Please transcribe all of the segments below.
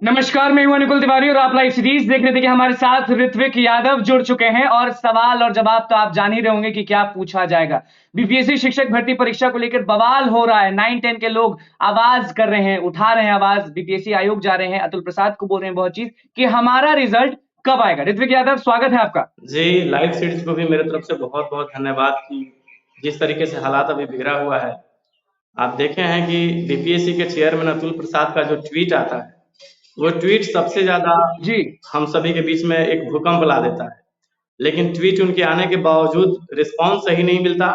नमस्कार, मैं हूं अनुकुल तिवारी और आप लाइव सीरीज देख रहे थे कि हमारे साथ ऋत्विक यादव जुड़ चुके हैं और सवाल और जवाब तो आप जान ही रहे होंगे कि क्या पूछा जाएगा। बीपीएससी शिक्षक भर्ती परीक्षा को लेकर बवाल हो रहा है। 9-10 के लोग आवाज कर रहे हैं, उठा रहे हैं आवाज, बीपीएससी आयोग जा रहे हैं, अतुल प्रसाद को बोल रहे हैं बहुत चीज कि हमारा रिजल्ट कब आएगा। ऋत्विक यादव, स्वागत है आपका। जी, लाइव सीरीज को भी मेरे तरफ से बहुत-बहुत धन्यवाद कि जिस तरीके से हालात अभी बिगड़ा हुआ है। आप देखे हैं कि बीपीएससी के चेयरमैन अतुल प्रसाद का जो ट्वीट आता है, वो ट्वीट सबसे ज़्यादा जी, हम सभी के बीच में एक भूकंप ला देता है। लेकिन ट्वीट उनके आने के बावजूद रिस्पॉन्स सही नहीं मिलता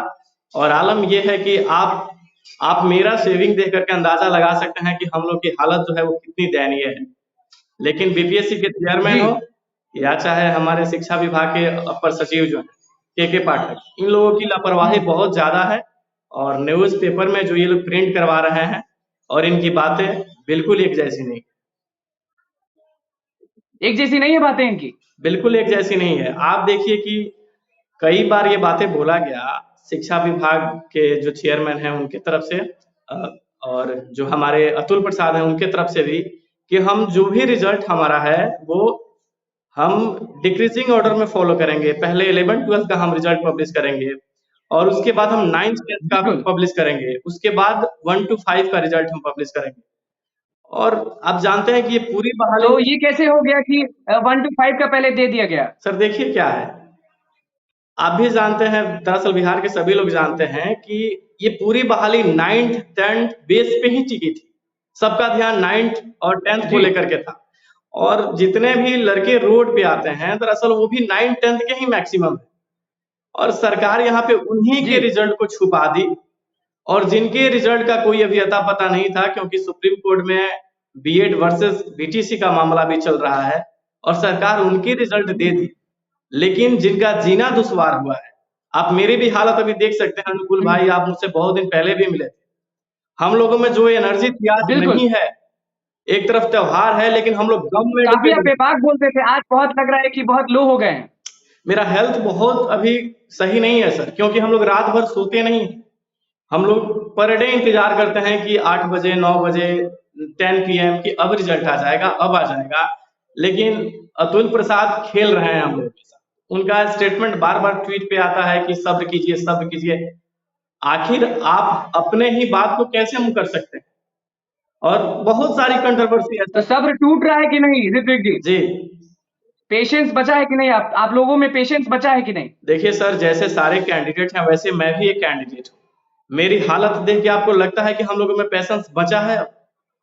और आलम ये है कि आप मेरा सेविंग देख कर के अंदाज़ा लगा सकते हैं कि हम लोग की हालत जो है वो कितनी दयनीय है। लेकिन बीपीएससी के चेयरमैन जी, हो या चाहे हमारे शिक्षा विभाग के अपर सचिव जो हैं के पाठक, इन लोगों की लापरवाही बहुत ज़्यादा है और न्यूज़ पेपर में जो ये लोग प्रिंट करवा रहे हैं और इनकी बातें बिल्कुल एक जैसी नहीं, एक जैसी नहीं है बातें इनकी। बिल्कुल एक जैसी नहीं है। आप देखिए कि कई बार ये बातें बोला गया शिक्षा विभाग के जो चेयरमैन हैं उनके तरफ से और जो हमारे अतुल प्रसाद हैं उनके तरफ से भी कि हम जो भी रिजल्ट हमारा है वो हम डिक्रीजिंग ऑर्डर में फॉलो करेंगे। पहले 11th-12th का हम रिजल्ट पब्लिश करेंगे और उसके बाद हम 9th-10th का बिल्कुल। पब्लिश करेंगे। उसके बाद 1 to 5 का रिजल्ट हम पब्लिश करेंगे। और आप जानते हैं कि ये पूरी बहाली तो ये कैसे हो गया कि 1 to 5 का पहले दे दिया गया? सर देखिए क्या है, आप भी जानते हैं, दरअसल बिहार के सभी लोग जानते हैं कि ये पूरी बहाली 9th 10th बेस पे ही टिकी थी। सबका ध्यान 9th और 10th को जी, लेकर के था और जितने भी लड़के रोड पे आते हैं दरअसल वो भी 9th 10th के ही मैक्सिमम है और सरकार यहाँ पे उन्हीं जी, के रिजल्ट को छुपा दी और जिनके रिजल्ट का कोई अभी अता पता नहीं था क्योंकि सुप्रीम कोर्ट में बीएड वर्सेस बीटीसी का मामला भी चल रहा है और सरकार उनके रिजल्ट दे दी। लेकिन जिनका जीना दुश्वार हुआ है, आप मेरी भी हालत अभी देख सकते हैं अनुकूल हुँ, भाई, आप मुझसे बहुत दिन पहले भी मिले थे। हम लोगों में जो एनर्जी थी आज बिल्कुल। नहीं है। एक तरफ त्योहार है लेकिन हम लोग गम में काफ़ी डूबे आप हुए हैं। बेबाक बोलते थे, आज बहुत लग रहा है कि बहुत लो हो गए हैं। मेरा हेल्थ बहुत अभी सही नहीं है सर, क्योंकि हम लोग रात भर सोते नहीं हैं। हम लोग पर डे इंतज़ार करते हैं कि 8 बजे, 9 बजे, 10 पीएम कि अब रिज़ल्ट आ जाएगा, अब आ जाएगा। लेकिन अतुल प्रसाद खेल रहे हैं हम लोगों के साथ। उनका स्टेटमेंट बार-बार ट्वीट पे आता है कि सब्र कीजिए, सब्र कीजिए। आखिर आप अपने ही बात को कैसे हम कर सकते हैं? और बहुत सारी कंट्रोवर्सी है तो सर। सब्र टूट रहा है कि नहीं ऋत्विक जी? जी। पेशेंस बचा है कि नहीं आप लोगों में पेशेंस बचा है कि नहीं? देखिए सर, जैसे सारे कैंडिडेट हैं वैसे मैं भी एक कैंडिडेट हूँ। मेरी हालत देख के आपको लगता है कि हम लोगों में पेशेंस बचा है?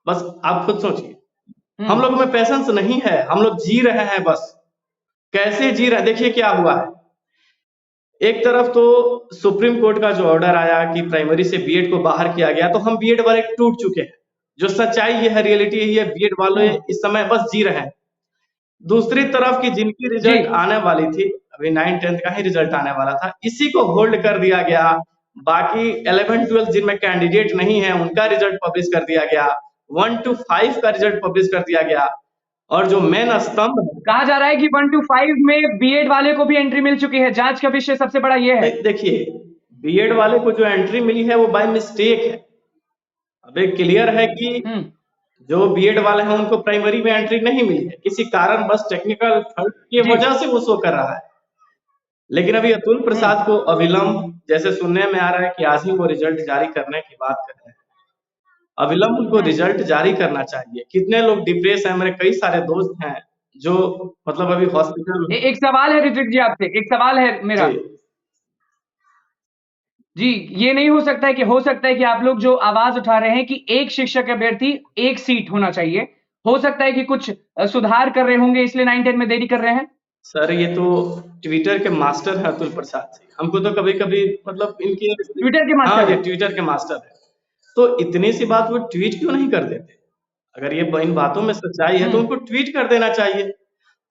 बस आप खुद सोचिए। हुँ, हम लोगों में पेशेंस नहीं है, हम लोग जी रहे हैं बस। कैसे जी रहे हैं? देखिए क्या हुआ है। एक तरफ तो सुप्रीम कोर्ट का जो ऑर्डर आया कि प्राइमरी से बीएड को बाहर किया गया, तो हम बीएड वाले टूट चुके हैं। जो सच्चाई ये है, रियलिटी ये है, बीएड वाले हुँ, इस समय बस जी रहे हैं। दूसरी तरफ की जिनकी जी, रिजल्ट आने वाली थी, अभी 9th-10th का ही रिजल्ट आने वाला था, इसी को होल्ड कर दिया गया। बाकी 11th-12th जिनमें कैंडिडेट नहीं है, उनका रिजल्ट पब्लिश कर दिया गया। 1 to 5 का रिजल्ट पब्लिश कर दिया गया और जो मेन स्तंभ है, कहा जा रहा है कि 1 to 5 में बीएड वाले को भी एंट्री मिल चुकी है, जाँच का विषय सबसे बड़ा ये है। देखिए, बीएड वाले को जो एंट्री मिली है वो बाय मिस्टेक है। अब एक क्लियर है कि हुँ, जो बीएड वाले हैं उनको प्राइमरी में एंट्री नहीं मिली है। किसी कारणवश टेक्निकल फॉल्ट की जी, वजह से वो शो कर रहा है। लेकिन अभी अतुल हुँ, प्रसाद को अविलंब जैसे सुनने में आ रहा है कि आज ही वो रिजल्ट जारी करने की बात कर रहे हैं। अविलंब उनको हुँ। रिजल्ट जारी करना चाहिए। कितने लोग डिप्रेस हैं, मेरे कई सारे दोस्त हैं जो मतलब अभी हॉस्पिटल में। एक सवाल है ऋत्विक जी आपसे, एक सवाल है जी। मेरा। जी, ये नहीं हो सकता है कि आप लोग जो आवाज़ उठा रहे हैं कि एक शिक्षक अभ्यर्थी, एक सीट होना चाहिए। हो सकता है कि कुछ सुधार कर रहे होंगे इसलिए 9-10 में देरी कर रहे हैं? सर ये तो ट्विटर के मास्टर हैं अतुल प्रसाद जी। हमको तो कभी-कभी मतलब इनके ट्विटर के हाँ, मास्टर ये हैं। ट्विटर के मास्टर हैं। तो इतनी सी बात वो ट्वीट क्यों नहीं कर देते? अगर ये इन बातों में सच्चाई है हुँ, तो उनको ट्वीट कर देना चाहिए।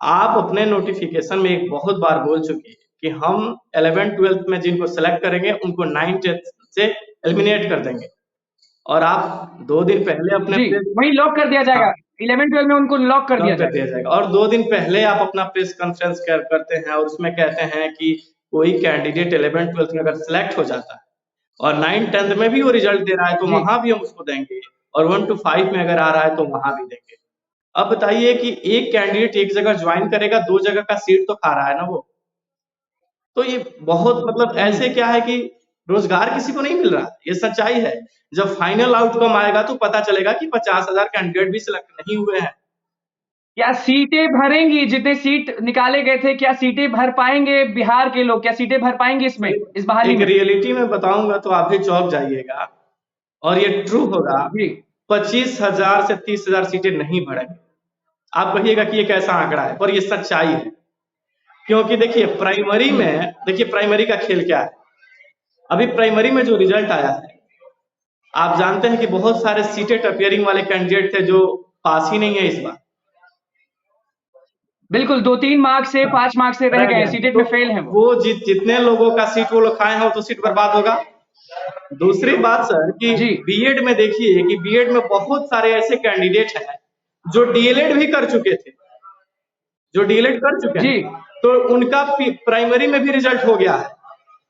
आप अपने नोटिफ़िकेशन में एक बहुत बार बोल चुके हैं कि हम 11th-12th में जिनको सेलेक्ट करेंगे उनको 9th-10th से एलिमिनेट कर देंगे और आप 2 दिन पहले अपने जी, प्रेस वहीं लॉक कर दिया हाँ, जाएगा। 11-12 में उनको लॉक कर दिया लॉक कर जाएगा। दिया जाएगा और 2 दिन पहले आप अपना प्रेस कॉन्फ्रेंस करते हैं और उसमें कहते हैं कि कोई कैंडिडेट 11th-12th में अगर सेलेक्ट हो जाता है और 9th-10th में भी वो रिजल्ट दे रहा है तो जी, वहाँ भी हम उसको देंगे और 1 to 5 में अगर आ रहा है तो वहाँ भी देंगे। अब बताइए कि एक कैंडिडेट एक जगह ज्वाइन करेगा, 2 जगह का सीट तो खा रहा है ना वो। तो ये बहुत मतलब ऐसे क्या है कि रोजगार किसी को नहीं मिल रहा, ये सच्चाई है। जब फाइनल आउटकम आएगा तो पता चलेगा कि 50,000 कैंडिडेट भी सिलेक्ट नहीं हुए हैं। क्या सीटें भरेंगी? जितने सीट निकाले गए थे, क्या सीटें भर पाएंगे बिहार के लोग? क्या सीटें भर पाएंगे इसमें, इस बहाली एक में? रियलिटी में बताऊंगा तो आप भी चौंक जाइएगा, और ये ट्रू होगा। जी 25,000 से 30,000 सीटें नहीं भरेंगे। आप कहिएगा कि ये कैसा आंकड़ा है, पर ये सच्चाई है। क्योंकि देखिए प्राइमरी का खेल क्या है। अभी प्राइमरी में जो रिजल्ट आया है, आप जानते हैं कि बहुत सारे सीटेट अपियरिंग वाले कैंडिडेट थे जो पास ही नहीं है इस बार। बिल्कुल, 2-3 मार्क्स से 5 मार्क्स से रह रह गए हैं, गए। सीटेट तो में फेल हैं वो। वो जितने लोगों का सीट वो लोग खाए हैं, वो तो सीट बर्बाद होगा। दूसरी बात सर कि जी बीएड में देखिए कि बीएड में बहुत सारे ऐसे कैंडिडेट हैं जो डीएलएड भी कर चुके थे, जो डीएलएड कर चुके जी हैं, तो उनका प्राइमरी में भी रिजल्ट हो गया है।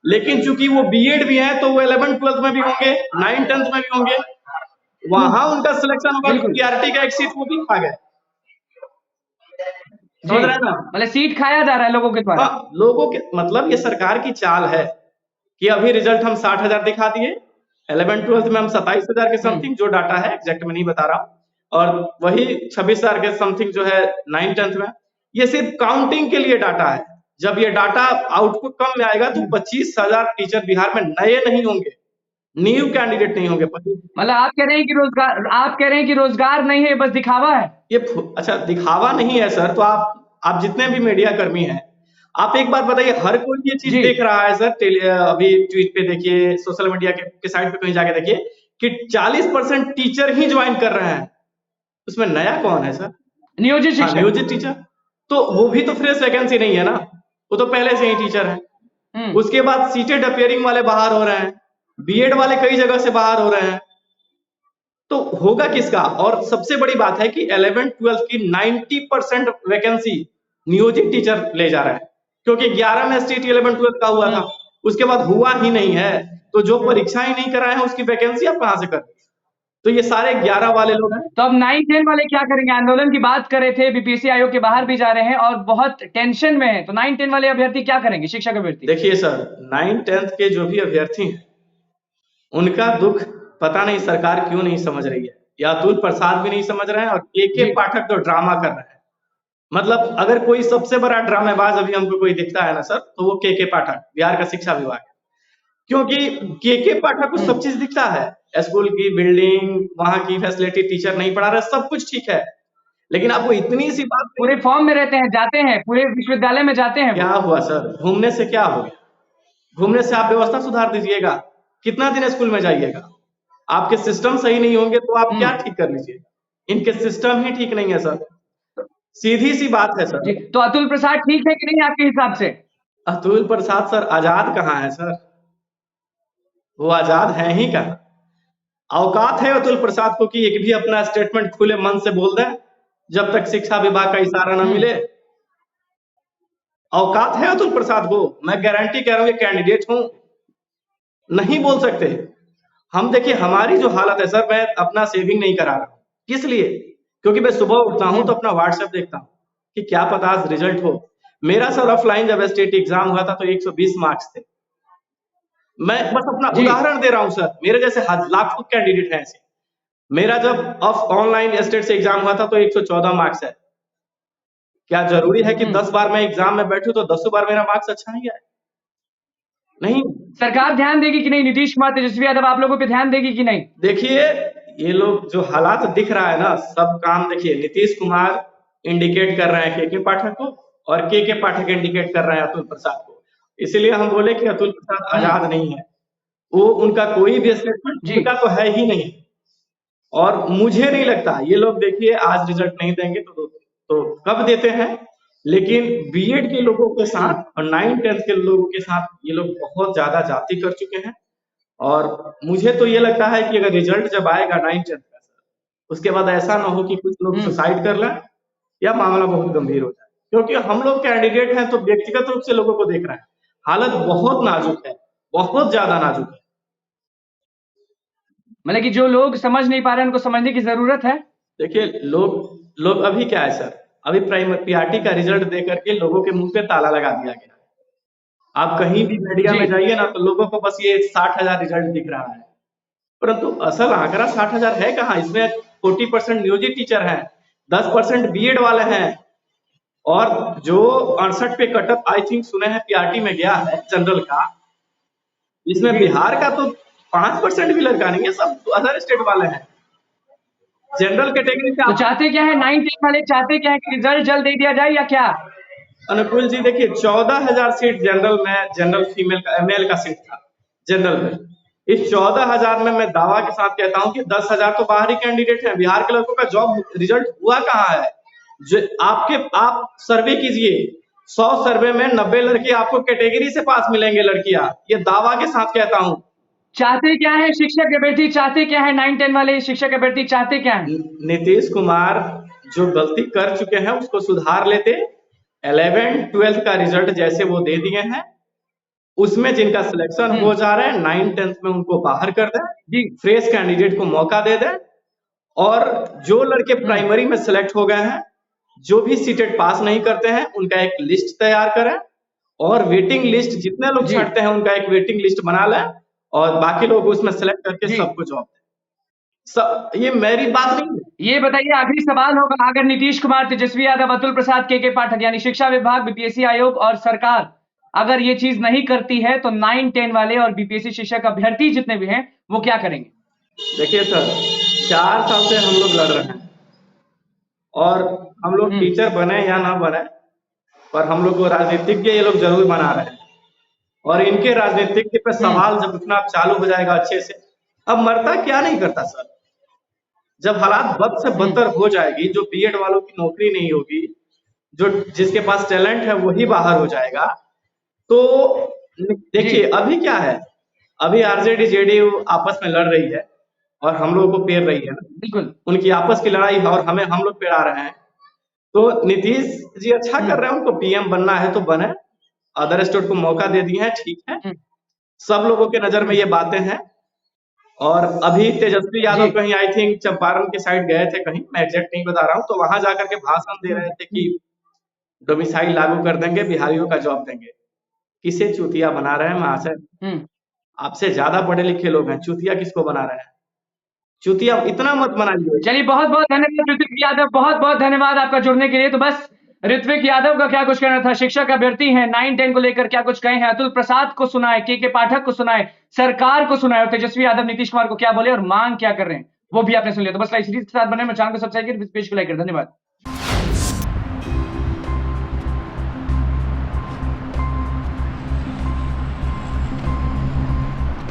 लेकिन चूंकि वो बीएड भी है तो वो 11th-12th में भी होंगे, 9th-10th में भी होंगे, वहां उनका सिलेक्शन होगा तो बिल्कुल। पीआरटी का एक सीट वो भी खा गए। जी समझ रहे हैं ना? मतलब सीट खाया जा रहा है लोगों के द्वारा। हाँ, लोगों के मतलब ये सरकार की चाल है कि अभी रिजल्ट हम 60,000 दिखा दिए, 11th-12th में हम 27,000 के समथिंग, जो डाटा है एग्जैक्ट में नहीं बता रहा हूँ, और वही 26,000 के समथिंग जो है 9th-10th में। ये सिर्फ काउंटिंग के लिए डाटा है। जब ये डाटा आउटपुट कम में आएगा तो 25,000 टीचर बिहार में नए नहीं होंगे, न्यू कैंडिडेट नहीं होंगे। मतलब आप कह रहे हैं कि रोजगार नहीं है, बस दिखावा है। ये अच्छा दिखावा नहीं है सर। तो आप जितने भी मीडिया कर्मी हैं, आप एक बार बताइए, हर कोई ये चीज जी देख रहा है सर। अभी ट्वीट पे देखिए, सोशल मीडिया के साइट पे कहीं जाके देखिए कि 40% टीचर ही ज्वाइन कर रहे हैं। उसमें नया कौन है सर? नियोजित हाँ, शिक्षक। नियोजित टीचर। तो वो भी तो फ्रेश वैकेंसी नहीं है ना, वो तो पहले से ही टीचर है। उसके बाद सीटेट अपियरिंग वाले बाहर हो रहे हैं, बीएड वाले कई जगह से बाहर हो रहे हैं। तो होगा किसका? और सबसे बड़ी बात है कि 11th-12th की 90% वैकेंसी नियोजित टीचर ले जा रहा है, क्योंकि 11 में स्टेट 11th-12th का हुआ था, उसके बाद हुआ ही नहीं है। तो जो परीक्षाएं नहीं कराए हैं उसकी वैकेंसी आप कहां से कर? तो ये सारे 11 वाले लोग हैं। तो अब 9-10 वाले क्या करेंगे? आंदोलन की बात कर रहे थे, बीपीएससी आयोग के बाहर भी जा रहे हैं और बहुत टेंशन में है, तो 9-10 वाले अभ्यर्थी क्या करेंगे? शिक्षक अभ्यर्थी। देखिए सर, 9th-10th के जो भी अभ्यर्थी हैं, उनका दुख पता नहीं सरकार क्यों नहीं समझ रही है, या अतुल प्रसाद भी नहीं समझ रहे हैं, और के पाठक तो ड्रामा कर रहे हैं। मतलब अगर कोई सबसे बड़ा ड्रामेबाज अभी हमको कोई दिखता है ना सर, तो वो के पाठक, बिहार का शिक्षा विभाग है। क्योंकि के पाठक को सब चीज दिखता है, स्कूल की बिल्डिंग, वहां की फैसिलिटी, टीचर नहीं पढ़ा रहे, सब कुछ ठीक है। लेकिन आपको इतनी सी बात पूरे फॉर्म में रहते हैं, जाते हैं, पूरे विश्वविद्यालय में जाते हैं। क्या हुआ सर? घूमने से क्या हो गया? घूमने से आप व्यवस्था सुधार दीजिएगा, कितना दिन स्कूल में जाइएगा? आपके सिस्टम सही नहीं होंगे तो आप क्या ठीक कर लीजिएगा? इनके सिस्टम ही ठीक नहीं है सर, सीधी सी बात है जी, सर। तो अतुल प्रसाद ठीक है कि नहीं आपके हिसाब से? अतुल प्रसाद सर आजाद कहाँ है सर? वो आजाद है ही कहाँ? औकात है अतुल प्रसाद को कि एक भी अपना स्टेटमेंट खुले मन से बोल दे, जब तक शिक्षा विभाग का इशारा न मिले? औकात है अतुल प्रसाद को? मैं गारंटी कह रहा हूँ, ये कैंडिडेट हूं, नहीं बोल सकते। हम देखिए, हमारी जो हालत है सर, मैं अपना सेविंग नहीं करा रहा हूं। किस लिए? क्योंकि मैं सुबह उठता हूं तो अपना व्हाट्सएप देखता हूं कि क्या पता आज रिजल्ट हो। मेरा सर ऑफलाइन जब स्टेट एग्जाम हुआ था तो 120 मार्क्स थे। मैं बस अपना उदाहरण दे रहा हूं सर, मेरे जैसे लाखों कैंडिडेट हैं ऐसे। मेरा जब ऑनलाइन स्टेट से एग्जाम हुआ था तो 114 मार्क्स है। क्या जरूरी है कि 10 बार मैं एग्जाम में बैठूं तो 10 बार मेरा मार्क्स अच्छा ही आए? नहीं। सरकार ध्यान देगी कि नहीं? नीतीश कुमार, तेजस्वी यादव आप लोगों पे ध्यान देगी कि नहीं? देखिए, ये लोग जो हालात दिख रहा है ना, सब काम देखिए, नीतीश कुमार इंडिकेट कर रहे हैं के पाठक को, और के पाठक इंडिकेट कर रहे हैं अतुल प्रसाद को। इसीलिए हम बोले कि अतुल प्रसाद आजाद नहीं है, वो उनका कोई भी स्टेटमेंट उनका तो है ही नहीं। और मुझे नहीं लगता ये लोग, देखिए आज रिजल्ट नहीं देंगे तो कब देते हैं, लेकिन बीएड के लोगों के साथ और 9th-10th के लोगों के साथ ये लोग बहुत ज्यादा जाति कर चुके हैं। और मुझे तो ये लगता है कि अगर रिजल्ट जब आएगा 9th-10th का, उसके बाद ऐसा ना हो कि कुछ लोग सुसाइड कर लें या मामला बहुत गंभीर हो जाए, क्योंकि हम लोग कैंडिडेट हैं तो व्यक्तिगत रूप से लोगों को देख रहे हैं। हालत बहुत नाजुक है, बहुत ज्यादा नाजुक है। मतलब कि जो लोग समझ नहीं पा रहे हैं उनको समझने की जरूरत है। देखिए, लोग लोग अभी क्या है सर, अभी पीआरटी का रिजल्ट दे करके लोगों के मुंह पे ताला लगा दिया गया। आप कहीं भी मीडिया जी में जाइए ना, तो लोगों को बस ये 60,000 रिजल्ट दिख रहा है, परंतु असल आंकड़ा 60,000 है कहाँ? इसमें 40% नियोजित टीचर हैं, 10% बीएड वाले हैं, और जो 68 पे कटअप आई थिंक सुने हैं पीआरटी में गया है जनरल का, इसमें जी। बिहार का तो 5% भी लड़का नहीं है, सब अदर स्टेट वाले हैं। जनरल कैटेगरी से तो आप चाहते क्या है 9-10 वाले चाहते क्या है कि रिजल्ट जल्द दे दिया जाए या क्या? अनुकूल जी देखिए, 14,000 सीट जनरल में, जनरल फीमेल का मेल का सीट था जनरल में। इस 14,000 में मैं दावा के साथ कहता हूं कि 10,000 तो बाहरी कैंडिडेट हैं। बिहार के लड़कों का जॉब रिजल्ट हुआ कहाँ है? जो आप सर्वे कीजिए, 100 सर्वे में 90 लड़की आपको कैटेगरी से पास मिलेंगे, लड़कियां, ये दावा के साथ कहता हूं। चाहते क्या है शिक्षक अभ्यर्थी, चाहते क्या है 9-10 वाले शिक्षक अभ्यर्थी चाहते क्या है? नीतीश कुमार जो गलती कर चुके हैं उसको सुधार लेते, 11-12 का रिजल्ट जैसे वो दे दिए हैं, उसमें जिनका सिलेक्शन हो जा रहा है 9-10 में उनको बाहर कर दें, जी फ्रेश कैंडिडेट को मौका दे दें, और जो लड़के प्राइमरी में सिलेक्ट हो गए हैं, जो भी सीटेट पास नहीं करते हैं, उनका एक लिस्ट तैयार करें, और वेटिंग लिस्ट जितने लोग जी छंटते हैं उनका एक वेटिंग लिस्ट बना लें, और बाकी लोग उसमें सिलेक्ट करके जी। सबको जॉब दें। सब ये मेरी बात नहीं है। ये बताइए आखिरी सवाल होगा, अगर नीतीश कुमार, तेजस्वी यादव, अतुल प्रसाद, के पाठक यानी शिक्षा विभाग, बीपीएससी आयोग और सरकार अगर ये चीज नहीं करती है तो 9-10 वाले और बीपीएससी शिक्षक अभ्यर्थी जितने भी हैं वो क्या करेंगे? देखिए सर, 4 साल से हम लोग लड़ रहे हैं, और हम लोग टीचर बने या ना बने, पर हम लोग को राजनीतिज्ञ ये लोग जरूर बना रहे हैं, और इनके राजनीतिज्ञ पे सवाल जब उठना चालू हो जाएगा अच्छे से, अब मरता क्या नहीं करता सर, जब हालात बद से बदतर हो जाएगी, जो बीएड वालों की नौकरी नहीं होगी, जो जिसके पास टैलेंट है वही बाहर हो जाएगा, तो देखिए जी अभी क्या है, अभी आरजेडी जेडीयू आपस में लड़ रही है और हम लोगों को पेर रही है ना, बिल्कुल। उनकी आपस की लड़ाई है और हम लोग पेरा रहे हैं। तो नीतीश जी अच्छा कर रहे हैं, उनको पीएम बनना है तो बने, अदर स्टेट को मौका दे दिए हैं, ठीक है, सब लोगों के नजर में ये बातें हैं। और अभी तेजस्वी यादव जी कहीं आई थिंक चंपारण के साइड गए थे कहीं, मैं एग्जैक्ट नहीं बता रहा हूँ, तो वहां जाकर के भाषण दे रहे थे कि डोमिसाइल लागू कर देंगे, बिहारियों का जॉब देंगे। किसे चूतिया बना रहे हैं महाशय? आपसे ज्यादा पढ़े लिखे लोग हैं, चूतिया किसको बना रहे हैं? चूतिया इतना मत बनाइए। चलिए बहुत बहुत धन्यवाद ऋत्विक यादव, बहुत बहुत धन्यवाद आपका जुड़ने के लिए। तो बस ऋत्विक यादव का क्या कुछ कहना था, शिक्षक अभ्यर्थी हैं, 9-10 को लेकर क्या कुछ कहे हैं, अतुल प्रसाद को सुनाए, के पाठक को सुनाए, सरकार को सुनाए, और तेजस्वी यादव नीतीश कुमार को क्या बोले और मांग क्या कर रहे हैं वो भी आपने सुन लिया। तो बस लाइव सीरीज के साथ बने, मैं चैनल को सब्सक्राइब कर पेज को लाइक कर। धन्यवाद।